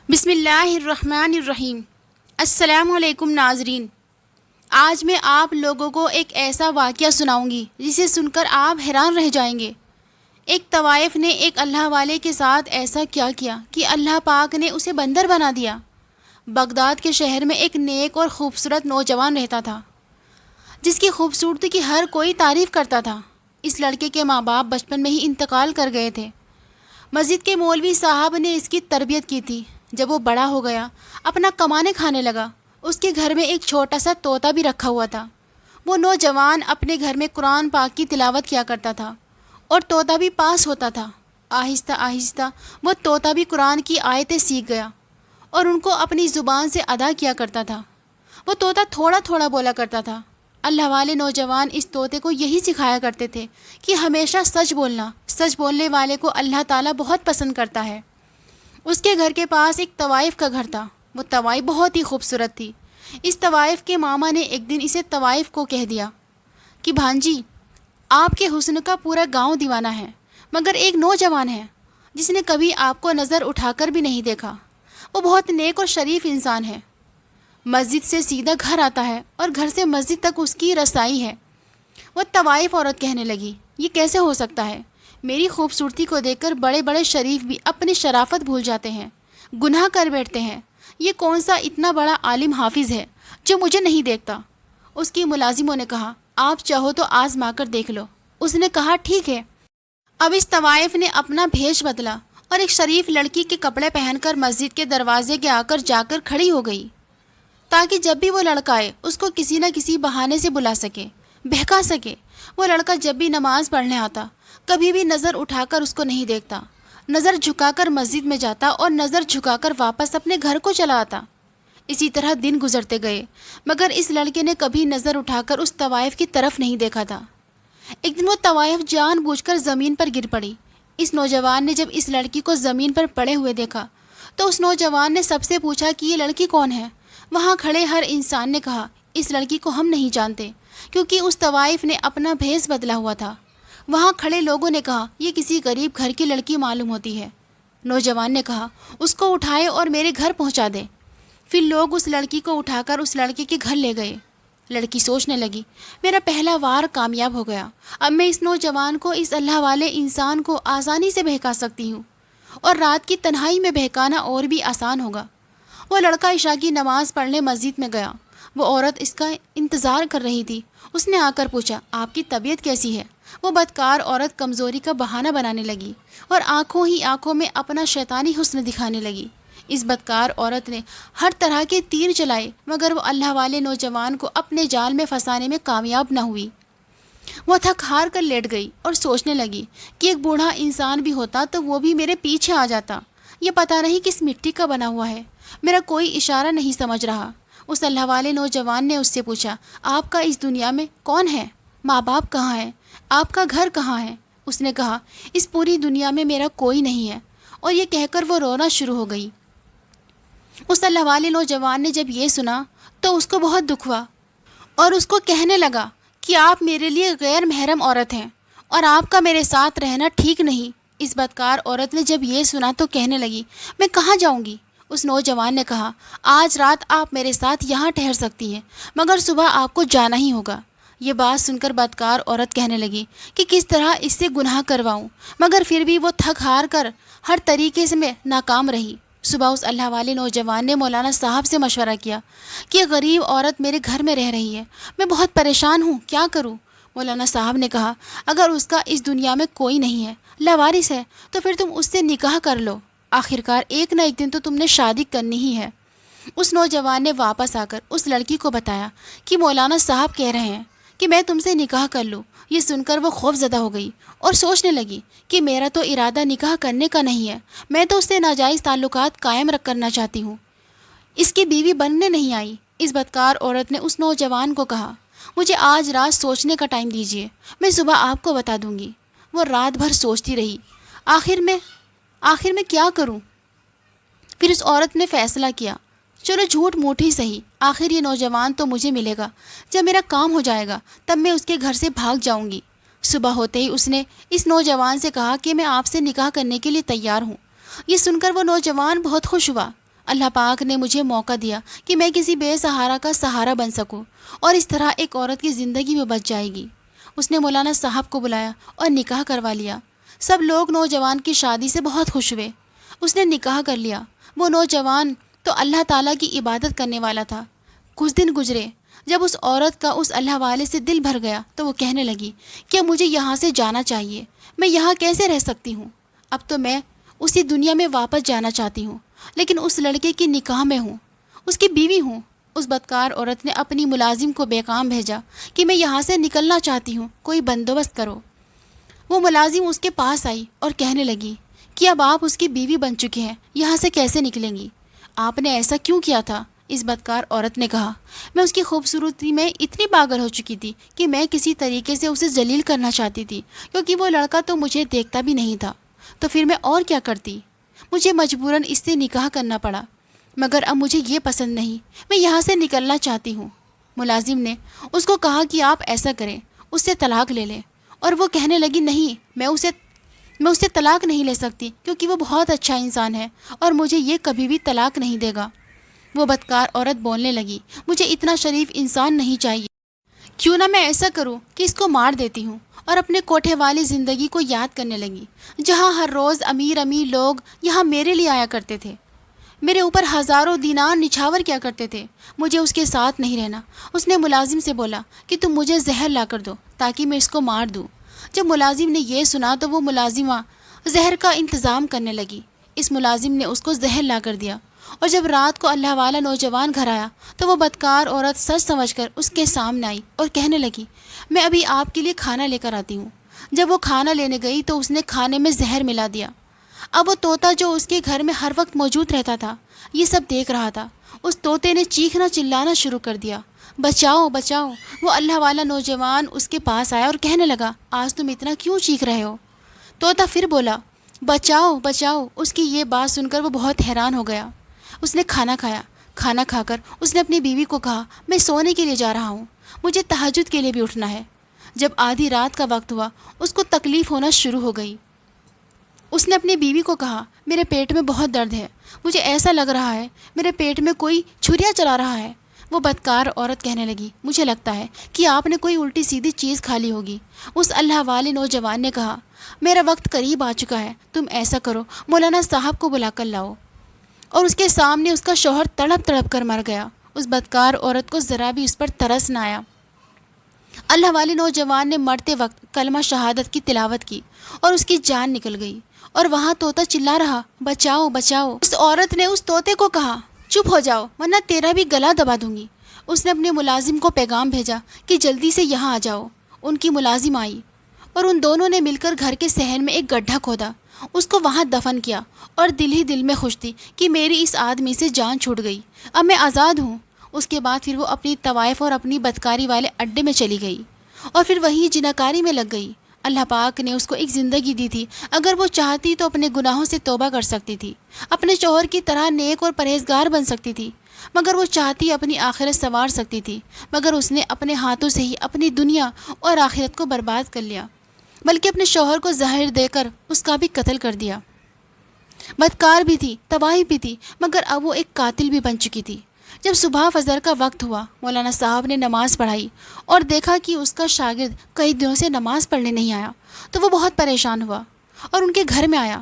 بسم اللہ الرحمن الرحیم۔ السلام علیکم ناظرین، آج میں آپ لوگوں کو ایک ایسا واقعہ سناؤں گی جسے سن کر آپ حیران رہ جائیں گے۔ ایک طوائف نے ایک اللہ والے کے ساتھ ایسا کیا کہ اللہ پاک نے اسے بندر بنا دیا۔ بغداد کے شہر میں ایک نیک اور خوبصورت نوجوان رہتا تھا جس کی خوبصورتی کی ہر کوئی تعریف کرتا تھا۔ اس لڑکے کے ماں باپ بچپن میں ہی انتقال کر گئے تھے۔ مسجد کے مولوی صاحب نے اس کی تربیت کی تھی۔ جب وہ بڑا ہو گیا، اپنا کمانے کھانے لگا، اس کے گھر میں ایک چھوٹا سا طوطا بھی رکھا ہوا تھا۔ وہ نوجوان اپنے گھر میں قرآن پاک کی تلاوت کیا کرتا تھا اور طوطا بھی پاس ہوتا تھا۔ آہستہ آہستہ وہ طوطا بھی قرآن کی آیتیں سیکھ گیا اور ان کو اپنی زبان سے ادا کیا کرتا تھا۔ وہ طوطا تھوڑا تھوڑا بولا کرتا تھا۔ اللہ والے نوجوان اس طوطے کو یہی سکھایا کرتے تھے کہ ہمیشہ سچ بولنا، سچ بولنے والے کو اللہ تعالیٰ بہت پسند کرتا ہے۔ اس کے گھر کے پاس ایک طوائف کا گھر تھا۔ وہ طوائف بہت ہی خوبصورت تھی۔ اس طوائف کے ماما نے ایک دن اسے طوائف کو کہہ دیا کہ بھانجی، آپ کے حسن کا پورا گاؤں دیوانہ ہے، مگر ایک نوجوان ہے جس نے کبھی آپ کو نظر اٹھا کر بھی نہیں دیکھا۔ وہ بہت نیک اور شریف انسان ہے، مسجد سے سیدھا گھر آتا ہے اور گھر سے مسجد تک اس کی رسائی ہے۔ وہ طوائف عورت کہنے لگی، یہ کیسے ہو سکتا ہے؟ میری خوبصورتی کو دیکھ کر بڑے بڑے شریف بھی اپنی شرافت بھول جاتے ہیں، گناہ کر بیٹھتے ہیں۔ یہ کون سا اتنا بڑا عالم حافظ ہے جو مجھے نہیں دیکھتا؟ اس کی ملازموں نے کہا، آپ چاہو تو آزما کر دیکھ لو۔ اس نے کہا، ٹھیک ہے۔ اب اس طوائف نے اپنا بھیش بدلا اور ایک شریف لڑکی کے کپڑے پہن کر مسجد کے دروازے کے جا کر کھڑی ہو گئی تاکہ جب بھی وہ لڑکا آئے اس کو کسی نہ کسی بہانے سے بلا سکے، بہکا سکے۔ وہ لڑکا جب بھی نماز پڑھنے آتا، کبھی بھی نظر اٹھا کر اس کو نہیں دیکھتا، نظر جھکا کر مسجد میں جاتا اور نظر جھکا کر واپس اپنے گھر کو چلا آتا۔ اسی طرح دن گزرتے گئے، مگر اس لڑکے نے کبھی نظر اٹھا کر اس طوائف کی طرف نہیں دیکھا تھا۔ ایک دن وہ طوائف جان بوجھ کر زمین پر گر پڑی۔ اس نوجوان نے جب اس لڑکی کو زمین پر پڑے ہوئے دیکھا تو اس نوجوان نے سب سے پوچھا کہ یہ لڑکی کون ہے؟ وہاں کھڑے ہر انسان نے کہا، اس لڑکی کو ہم نہیں جانتے، کیونکہ اس طوائف نے اپنا بھیس بدلا ہوا تھا۔ وہاں کھڑے لوگوں نے کہا، یہ کسی غریب گھر کی لڑکی معلوم ہوتی ہے۔ نوجوان نے کہا، اس کو اٹھائے اور میرے گھر پہنچا دے۔ پھر لوگ اس لڑکی کو اٹھا کر اس لڑکے کے گھر لے گئے۔ لڑکی سوچنے لگی، میرا پہلا وار کامیاب ہو گیا، اب میں اس نوجوان کو، اس اللہ والے انسان کو آسانی سے بہکا سکتی ہوں، اور رات کی تنہائی میں بہکانا اور بھی آسان ہوگا۔ وہ لڑکا عشاء کی نماز پڑھنے مسجد میں گیا۔ وہ عورت اس کا انتظار کر رہی تھی۔ اس نے آ کر پوچھا، آپ کی طبیعت کیسی ہے؟ وہ بدکار عورت کمزوری کا بہانہ بنانے لگی اور آنکھوں ہی آنکھوں میں اپنا شیطانی حسن دکھانے لگی۔ اس بدکار عورت نے ہر طرح کے تیر چلائے، مگر وہ اللہ والے نوجوان کو اپنے جال میں پھنسانے میں کامیاب نہ ہوئی۔ وہ تھک ہار کر لیٹ گئی اور سوچنے لگی کہ ایک بوڑھا انسان بھی ہوتا تو وہ بھی میرے پیچھے آ جاتا۔ یہ پتہ نہیں کس مٹی کا بنا ہوا ہے، میرا کوئی اشارہ نہیں سمجھ رہا۔ اس اللہ والے نوجوان نے اس سے پوچھا، آپ کا اس دنیا میں کون ہے؟ ماں باپ کہاں ہیں؟ آپ کا گھر کہاں ہے؟ اس نے کہا، اس پوری دنیا میں میرا کوئی نہیں ہے، اور یہ کہہ کر وہ رونا شروع ہو گئی۔ اس اللہ والے نوجوان نے جب یہ سنا تو اس کو بہت دکھ ہوا اور اس کو کہنے لگا کہ آپ میرے لیے غیر محرم عورت ہیں اور آپ کا میرے ساتھ رہنا ٹھیک نہیں۔ اس بدکار عورت نے جب یہ سنا تو کہنے لگی، میں کہاں جاؤں گی؟ اس نوجوان نے کہا، آج رات آپ میرے ساتھ یہاں ٹھہر سکتی ہیں، مگر صبح آپ کو جانا ہی ہوگا۔ یہ بات سن کر بدکار عورت کہنے لگی کہ کس طرح اس سے گناہ کرواؤں، مگر پھر بھی وہ تھک ہار کر ہر طریقے سے میں ناکام رہی۔ صبح اس اللہ والے نوجوان نے مولانا صاحب سے مشورہ کیا کہ یہ غریب عورت میرے گھر میں رہ رہی ہے، میں بہت پریشان ہوں، کیا کروں؟ مولانا صاحب نے کہا، اگر اس کا اس دنیا میں کوئی نہیں ہے، لاوارث ہے، تو پھر تم اس سے نکاح کر لو، آخرکار ایک نہ ایک دن تو تم نے شادی کرنی ہی ہے۔ اس نوجوان نے واپس آ کر اس لڑکی کو بتایا کہ مولانا صاحب کہہ رہے ہیں کہ میں تم سے نکاح کر لوں۔ یہ سن کر وہ خوف زدہ ہو گئی اور سوچنے لگی کہ میرا تو ارادہ نکاح کرنے کا نہیں ہے، میں تو اس سے ناجائز تعلقات قائم کرنا چاہتی ہوں، اس کی بیوی بننے نہیں آئی۔ اس بدکار عورت نے اس نوجوان کو کہا، مجھے آج رات سوچنے کا ٹائم دیجیے، میں صبح آپ کو بتا دوں گی۔ وہ رات بھر سوچتی رہی، آخر میں کیا کروں؟ پھر اس عورت نے فیصلہ کیا، چلو جھوٹ موٹ ہی صحیح، آخر یہ نوجوان تو مجھے ملے گا، جب میرا کام ہو جائے گا تب میں اس کے گھر سے بھاگ جاؤں گی۔ صبح ہوتے ہی اس نے اس نوجوان سے کہا کہ میں آپ سے نکاح کرنے کے لیے تیار ہوں۔ یہ سن کر وہ نوجوان بہت خوش ہوا، اللہ پاک نے مجھے موقع دیا کہ میں کسی بے سہارا کا سہارا بن سکوں اور اس طرح ایک عورت کی زندگی میں بچ جائے گی۔ اس نے مولانا صاحب کو بلایا اور نکاح کروا لیا۔ سب لوگ نوجوان کی شادی سے بہت خوش ہوئے۔ اس نے نکاح کر لیا۔ وہ نوجوان تو اللہ تعالیٰ کی عبادت کرنے والا تھا۔ کچھ دن گزرے، جب اس عورت کا اس اللہ والے سے دل بھر گیا تو وہ کہنے لگی کہ مجھے یہاں سے جانا چاہیے، میں یہاں کیسے رہ سکتی ہوں؟ اب تو میں اسی دنیا میں واپس جانا چاہتی ہوں، لیکن اس لڑکے کی نکاح میں ہوں، اس کی بیوی ہوں۔ اس بدکار عورت نے اپنی ملازم کو پیغام بھیجا کہ میں یہاں سے نکلنا چاہتی ہوں، کوئی بندوبست کرو۔ وہ ملازم اس کے پاس آئی اور کہنے لگی کہ اب آپ اس کی بیوی بن چکے ہیں، یہاں سے کیسے نکلیں گی؟ آپ نے ایسا کیوں کیا تھا؟ اس بدکار عورت نے کہا، میں اس کی خوبصورتی میں اتنی پاگل ہو چکی تھی کہ میں کسی طریقے سے اسے ذلیل کرنا چاہتی تھی، کیونکہ وہ لڑکا تو مجھے دیکھتا بھی نہیں تھا، تو پھر میں اور کیا کرتی؟ مجھے مجبوراً اس سے نکاح کرنا پڑا، مگر اب مجھے یہ پسند نہیں، میں یہاں سے نکلنا چاہتی ہوں۔ ملازم نے اس کو کہا کہ آپ ایسا کریں، اس سے طلاق لے لیں، اور وہ کہنے لگی نہیں، میں اسے طلاق نہیں لے سکتی، کیونکہ وہ بہت اچھا انسان ہے اور مجھے یہ کبھی بھی طلاق نہیں دے گا۔ وہ بدکار عورت بولنے لگی، مجھے اتنا شریف انسان نہیں چاہیے، کیوں نہ میں ایسا کروں کہ اس کو مار دیتی ہوں، اور اپنے کوٹھے والی زندگی کو یاد کرنے لگی، جہاں ہر روز امیر امیر لوگ یہاں میرے لیے آیا کرتے تھے، میرے اوپر ہزاروں دینار نچھاور کیا کرتے تھے، مجھے اس کے ساتھ نہیں رہنا۔ اس نے ملازم سے بولا کہ تم مجھے زہر لا کر دو تاکہ میں اس کو مار دوں۔ جب ملازم نے یہ سنا تو وہ ملازمہ زہر کا انتظام کرنے لگی۔ اس ملازم نے اس کو زہر لا کر دیا، اور جب رات کو اللہ والا نوجوان گھر آیا تو وہ بدکار عورت سچ سمجھ کر اس کے سامنے آئی اور کہنے لگی، میں ابھی آپ کے لیے کھانا لے کر آتی ہوں۔ جب وہ کھانا لینے گئی تو اس نے کھانے میں زہر ملا دیا۔ اب وہ طوطا جو اس کے گھر میں ہر وقت موجود رہتا تھا یہ سب دیکھ رہا تھا۔ اس طوطے نے چیخنا چلانا شروع کر دیا، بچاؤ بچاؤ۔ وہ اللہ والا نوجوان اس کے پاس آیا اور کہنے لگا، آج تم اتنا کیوں چیخ رہے ہو؟ طوطا پھر بولا، بچاؤ بچاؤ۔ اس کی یہ بات سن کر وہ بہت حیران ہو گیا۔ اس نے کھانا کھایا۔ کھانا کھا کر اس نے اپنی بیوی کو کہا، میں سونے کے لیے جا رہا ہوں، مجھے تہجد کے لیے بھی اٹھنا ہے۔ جب آدھی رات کا وقت ہوا اس کو تکلیف ہونا شروع ہو گئی۔ اس نے اپنی بیوی کو کہا، میرے پیٹ میں بہت درد ہے، مجھے ایسا لگ رہا ہے میرے پیٹ میں کوئی چھریا چلا رہا ہے۔ وہ بدکار عورت کہنے لگی، مجھے لگتا ہے کہ آپ نے کوئی الٹی سیدھی چیز کھا لی ہوگی۔ اس اللہ والے نوجوان نے کہا، میرا وقت قریب آ چکا ہے، تم ایسا کرو، مولانا صاحب کو بلا کر لاؤ۔ اور اس کے سامنے اس کا شوہر تڑپ تڑپ کر مر گیا۔ اس بدکار عورت کو ذرا بھی اس پر ترس نہ آیا۔ اللہ والے نوجوان نے مرتے وقت کلمہ شہادت کی تلاوت کی اور اس کی جان نکل گئی، اور وہاں طوطا چلا رہا، بچاؤ بچاؤ۔ اس عورت نے اس طوطے کو کہا، چپ ہو جاؤ ورنہ تیرا بھی گلا دبا دوں گی۔ اس نے اپنے ملازم کو پیغام بھیجا کہ جلدی سے یہاں آ جاؤ۔ ان کی ملازم آئی اور ان دونوں نے مل کر گھر کے صحن میں ایک گڈھا کھودا، اس کو وہاں دفن کیا، اور دل ہی دل میں خوش تھی کہ میری اس آدمی سے جان چھوٹ گئی، اب میں آزاد ہوں۔ اس کے بعد پھر وہ اپنی طوائف اور اپنی بدکاری والے اڈے میں چلی گئی، اور پھر وہیں جناکاری میں لگ گئی۔ اللہ پاک نے اس کو ایک زندگی دی تھی، اگر وہ چاہتی تو اپنے گناہوں سے توبہ کر سکتی تھی، اپنے شوہر کی طرح نیک اور پرہیزگار بن سکتی تھی، مگر وہ چاہتی اپنی آخرت سنوار سکتی تھی، مگر اس نے اپنے ہاتھوں سے ہی اپنی دنیا اور آخرت کو برباد کر لیا، بلکہ اپنے شوہر کو زہر دے کر اس کا بھی قتل کر دیا۔ بدکار بھی تھی، تباہی بھی تھی، مگر اب وہ ایک قاتل بھی بن چکی تھی۔ جب صبح فجر کا وقت ہوا، مولانا صاحب نے نماز پڑھائی اور دیکھا کہ اس کا شاگرد کئی دنوں سے نماز پڑھنے نہیں آیا، تو وہ بہت پریشان ہوا اور ان کے گھر میں آیا۔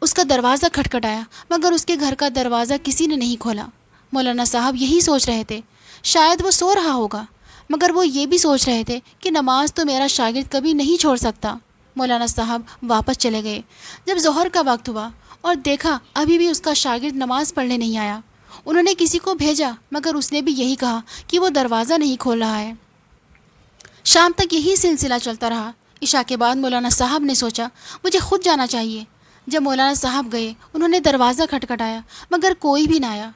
اس کا دروازہ کھٹکھٹایا، مگر اس کے گھر کا دروازہ کسی نے نہیں کھولا۔ مولانا صاحب یہی سوچ رہے تھے، شاید وہ سو رہا ہوگا، مگر وہ یہ بھی سوچ رہے تھے کہ نماز تو میرا شاگرد کبھی نہیں چھوڑ سکتا۔ مولانا صاحب واپس چلے گئے۔ جب ظہر کا وقت ہوا اور دیکھا ابھی بھی اس کا شاگرد نماز پڑھنے نہیں آیا، انہوں نے کسی کو بھیجا، مگر اس نے بھی یہی کہا کہ وہ دروازہ نہیں کھول رہا ہے۔ شام تک یہی سلسلہ چلتا رہا۔ عشاء کے بعد مولانا صاحب نے سوچا مجھے خود جانا چاہیے۔ جب مولانا صاحب گئے، انہوں نے دروازہ کھٹکھٹایا، مگر کوئی بھی نہ آیا،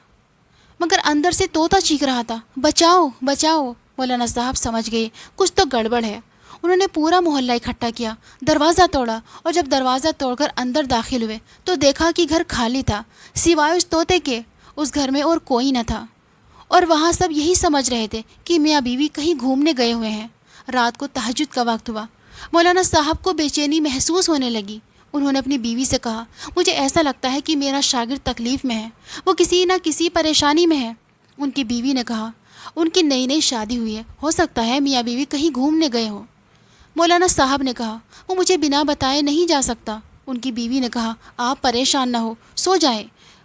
مگر اندر سے طوطا چیخ رہا تھا، بچاؤ بچاؤ۔ مولانا صاحب سمجھ گئے کچھ تو گڑبڑ ہے۔ انہوں نے پورا محلہ اکٹھا کیا، دروازہ توڑا، اور جب دروازہ توڑ کر اندر داخل ہوئے تو دیکھا کہ گھر خالی تھا، سوائے اس طوطے کے۔ اس گھر میں اور کوئی نہ تھا، اور وہاں سب یہی سمجھ رہے تھے کہ میاں بیوی کہیں گھومنے گئے ہوئے ہیں۔ رات کو تہجد کا وقت ہوا۔ مولانا صاحب کو بے چینی محسوس ہونے لگی۔ انہوں نے اپنی بیوی سے کہا، مجھے ایسا لگتا ہے کہ میرا شاگرد تکلیف میں ہے، وہ کسی نہ کسی پریشانی میں ہے۔ ان کی بیوی نے کہا، ان کی نئی نئی شادی ہوئی ہے، ہو سکتا ہے میاں بیوی کہیں گھومنے گئے ہوں۔ مولانا صاحب نے کہا، وہ مجھے بنا بتائے نہیں جا سکتا۔ ان کی بیوی نے کہا، آپ پریشان نہ ہو، سو جائیں۔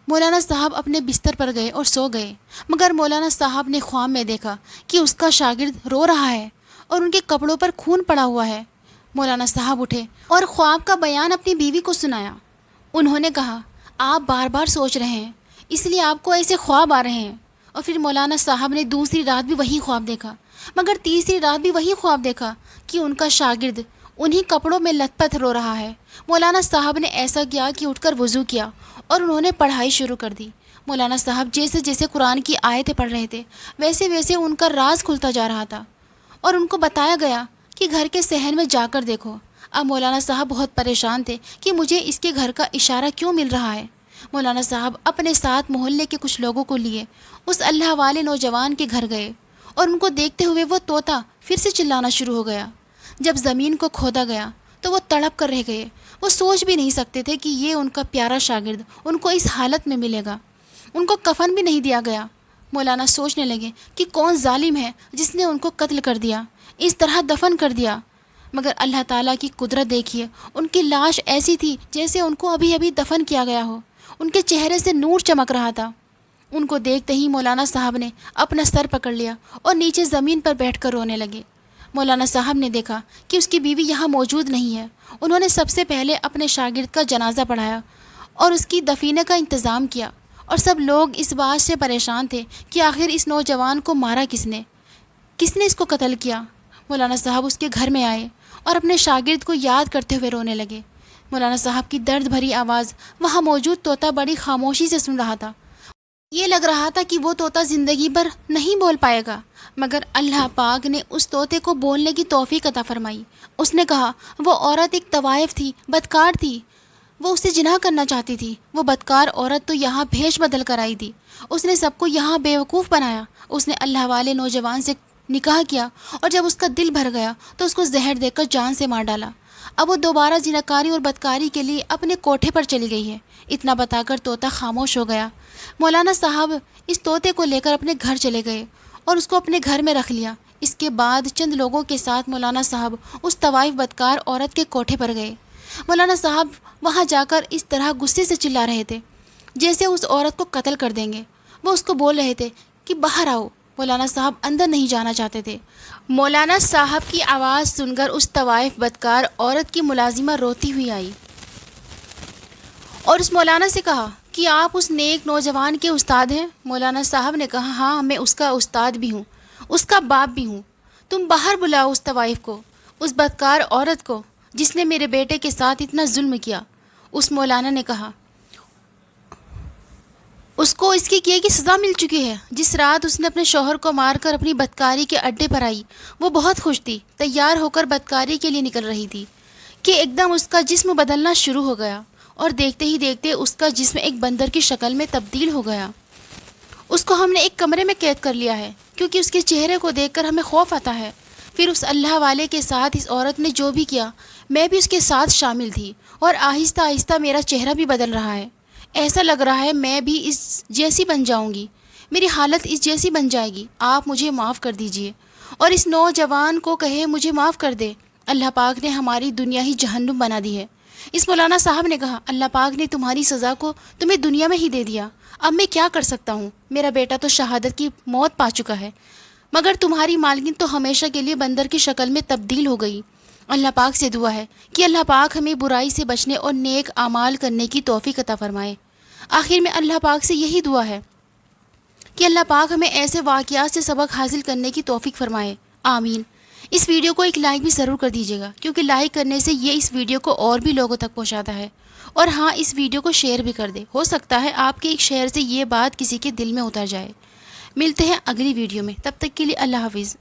مولانا صاحب اپنے بستر پر گئے اور سو گئے، مگر مولانا صاحب نے خواب میں دیکھا کہ اس کا شاگرد رو رہا ہے اور ان کے کپڑوں پر خون پڑا ہوا ہے۔ مولانا صاحب اٹھے اور خواب کا بیان اپنی بیوی کو سنایا۔ انہوں نے کہا، آپ بار بار سوچ رہے ہیں، اس لیے آپ کو ایسے خواب آ رہے ہیں۔ اور پھر مولانا صاحب نے دوسری رات بھی وہی خواب دیکھا، مگر تیسری رات بھی وہی خواب دیکھا کہ ان کا شاگرد انہی کپڑوں میں لت پت رو رہا ہے۔ مولانا صاحب نے ایسا کیا کہ اٹھ کر وضو کیا اور انہوں نے پڑھائی شروع کر دی۔ مولانا صاحب جیسے جیسے قرآن کی آیتیں پڑھ رہے تھے ویسے ویسے ان کا راز کھلتا جا رہا تھا، اور ان کو بتایا گیا کہ گھر کے صحن میں جا کر دیکھو۔ اب مولانا صاحب بہت پریشان تھے کہ مجھے اس کے گھر کا اشارہ کیوں مل رہا ہے۔ مولانا صاحب اپنے ساتھ محلے کے کچھ لوگوں کو لیے اس اللہ والے نوجوان کے گھر گئے، اور ان کو دیکھتے ہوئے وہ طوطا پھر سے چلانا شروع ہو گیا۔ جب زمین کو کھودا گیا تو وہ تڑپ کر رہ گئے، وہ سوچ بھی نہیں سکتے تھے کہ یہ ان کا پیارا شاگرد ان کو اس حالت میں ملے گا۔ ان کو کفن بھی نہیں دیا گیا۔ مولانا سوچنے لگے کہ کون ظالم ہے جس نے ان کو قتل کر دیا، اس طرح دفن کر دیا۔ مگر اللہ تعالیٰ کی قدرت دیکھیے، ان کی لاش ایسی تھی جیسے ان کو ابھی ابھی دفن کیا گیا ہو، ان کے چہرے سے نور چمک رہا تھا۔ ان کو دیکھتے ہی مولانا صاحب نے اپنا سر پکڑ لیا اور نیچے زمین پر بیٹھ کر رونے لگے۔ مولانا صاحب نے دیکھا کہ اس کی بیوی یہاں موجود نہیں ہے۔ انہوں نے سب سے پہلے اپنے شاگرد کا جنازہ پڑھایا اور اس کی دفینے کا انتظام کیا، اور سب لوگ اس بات سے پریشان تھے کہ آخر اس نوجوان کو مارا کس نے اس کو قتل کیا۔ مولانا صاحب اس کے گھر میں آئے اور اپنے شاگرد کو یاد کرتے ہوئے رونے لگے۔ مولانا صاحب کی درد بھری آواز وہاں موجود طوطا بڑی خاموشی سے سن رہا تھا۔ یہ لگ رہا تھا کہ وہ طوطا زندگی بھر نہیں بول پائے گا، مگر اللہ پاک نے اس طوطے کو بولنے کی توفیق عطا فرمائی۔ اس نے کہا، وہ عورت ایک طوائف تھی، بدکار تھی، وہ اسے جناح کرنا چاہتی تھی۔ وہ بدکار عورت تو یہاں بھیش بدل کر آئی تھی، اس نے سب کو یہاں بیوقوف بنایا۔ اس نے اللہ والے نوجوان سے نکاح کیا، اور جب اس کا دل بھر گیا تو اس کو زہر دے کر جان سے مار ڈالا۔ اب وہ دوبارہ زناکاری اور بدکاری کے لیے اپنے کوٹھے پر چلی گئی ہے۔ اتنا بتا کر طوطا خاموش ہو گیا۔ مولانا صاحب اس طوطے کو لے کر اپنے گھر چلے گئے اور اس کو اپنے گھر میں رکھ لیا۔ اس کے بعد چند لوگوں کے ساتھ مولانا صاحب اس طوائف بدکار عورت کے کوٹھے پر گئے۔ مولانا صاحب وہاں جا کر اس طرح غصے سے چلا رہے تھے جیسے اس عورت کو قتل کر دیں گے۔ وہ اس کو بول رہے تھے کہ باہر آؤ۔ مولانا صاحب اندر نہیں جانا چاہتے تھے۔ مولانا صاحب کی آواز سن کر اس طوائف بدکار عورت کی ملازمہ روتی ہوئی آئی اور اس مولانا سے کہا کہ آپ اس نیک نوجوان کے استاد ہیں؟ مولانا صاحب نے کہا، ہاں، میں اس کا استاد بھی ہوں، اس کا باپ بھی ہوں۔ تم باہر بلاؤ اس طوائف کو، اس بدکار عورت کو جس نے میرے بیٹے کے ساتھ اتنا ظلم کیا۔ اس مولانا نے کہا، اس کو اس کے کیے کی سزا مل چکی ہے۔ جس رات اس نے اپنے شوہر کو مار کر اپنی بدکاری کے اڈے پر آئی، وہ بہت خوش تھی، تیار ہو کر بدکاری کے لیے نکل رہی تھی کہ ایک دم اس کا جسم بدلنا شروع ہو گیا، اور دیکھتے ہی دیکھتے اس کا جسم ایک بندر کی شکل میں تبدیل ہو گیا۔ اس کو ہم نے ایک کمرے میں قید کر لیا ہے کیونکہ اس کے چہرے کو دیکھ کر ہمیں خوف آتا ہے۔ پھر اس اللہ والے کے ساتھ اس عورت نے جو بھی کیا، میں بھی اس کے ساتھ شامل تھی، اور آہستہ آہستہ میرا چہرہ بھی بدل رہا ہے۔ ایسا لگ رہا ہے میں بھی اس جیسی بن جاؤں گی، میری حالت اس جیسی بن جائے گی۔ آپ مجھے معاف کر دیجئے، اور اس نوجوان کو کہے مجھے معاف کر دے۔ اللہ پاک نے ہماری دنیا ہی جہنم بنا دی ہے۔ اس مولانا صاحب نے کہا، اللہ پاک نے تمہاری سزا کو تمہیں دنیا میں ہی دے دیا، اب میں کیا کر سکتا ہوں؟ میرا بیٹا تو شہادت کی موت پا چکا ہے، مگر تمہاری مالکن تو ہمیشہ کے لیے بندر کی شکل میں تبدیل ہو گئی۔ اللہ پاک سے دعا ہے کہ اللہ پاک ہمیں برائی سے بچنے اور نیک اعمال کرنے کی توفیق عطا فرمائے۔ آخر میں اللہ پاک سے یہی دعا ہے کہ اللہ پاک ہمیں ایسے واقعات سے سبق حاصل کرنے کی توفیق فرمائے، آمین۔ اس ویڈیو کو ایک لائک بھی ضرور کر دیجیے گا، کیونکہ لائک کرنے سے یہ اس ویڈیو کو اور بھی لوگوں تک پہنچاتا ہے۔ اور ہاں، اس ویڈیو کو شیئر بھی کر دے، ہو سکتا ہے آپ کے ایک شیئر سے یہ بات کسی کے دل میں اتر جائے۔ ملتے ہیں اگلی ویڈیو میں، تب تک کے لیے اللہ حافظ۔